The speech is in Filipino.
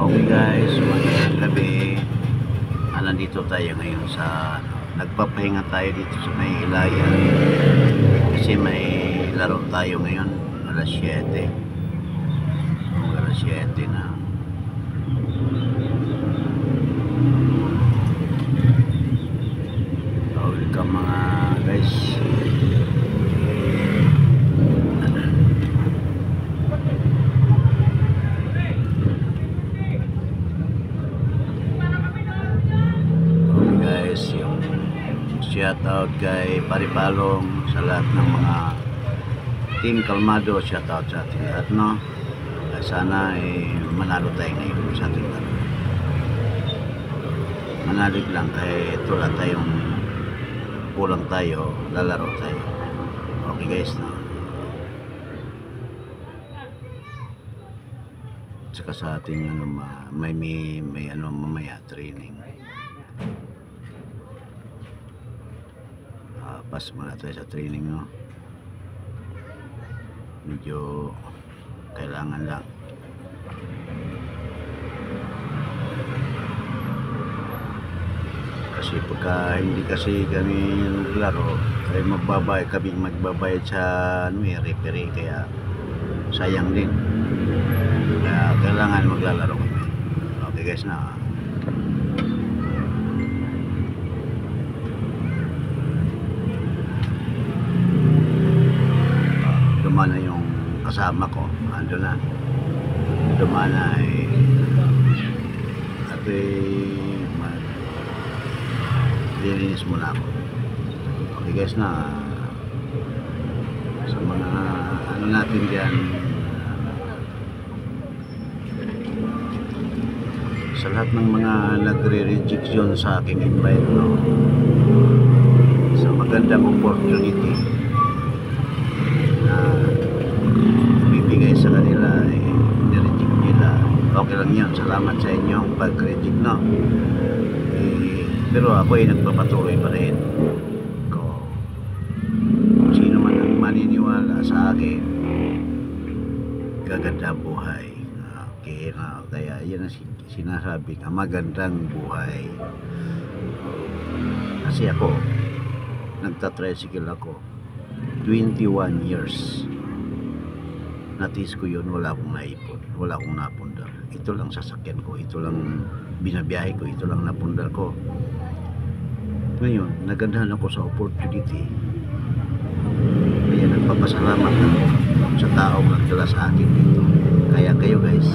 Okay guys, magandang gabi. Nandito tayo ngayon sa nagpapahinga tayo dito sa may Ilaya kasi may laro tayo ngayon alas 7. Alas 7 na. Welcome mga guys. Yung shout out kay Paripalong sa lahat ng mga team Kalmado, shout out sa ating lahat, no? Sana manalo tayo ngayon sa ating laro. Manalig lang kay wala tayong kulang tayo, lalaro tayo. Okay guys, no? Saka sa ating may mamaya training. Pas muna tayo sa training, no? Medyo kailangan lang. Kasi pagka hindi kasi kami naglaro ay magbabayad sa referee, kaya sayang din. Kaya kailangan maglalaro kami. Okay guys, na dumana yung kasama ko, ando na dumana at lilinis muna ako. Okay guys, na sa mga natin dyan, sa lahat ng mga nagre-rejection sa aking invite, no? Sa magandang opportunity na bibigay sa kanila, nireject nila, okay lang yun. Salamat sa inyong pag-reject, no? Pero ako ay nagpapatuloy pa rin. Kung sino man ang maniniwala sa akin, gaganda buhay. Okay, na kaya yan ang sinasabi ka, magandang buhay. Kasi ako nagtatricycle ako 21 years. Natis ko yun, wala akong naipon, wala akong napundar. Ito lang sasakyan ko, ito lang binabiyahe ko, ito lang napundar ko. Ngayon, nagandahan ako sa opportunity. Kaya nagpapasalamat ako sa taong nagdala sa akin dito. Kaya kayo guys,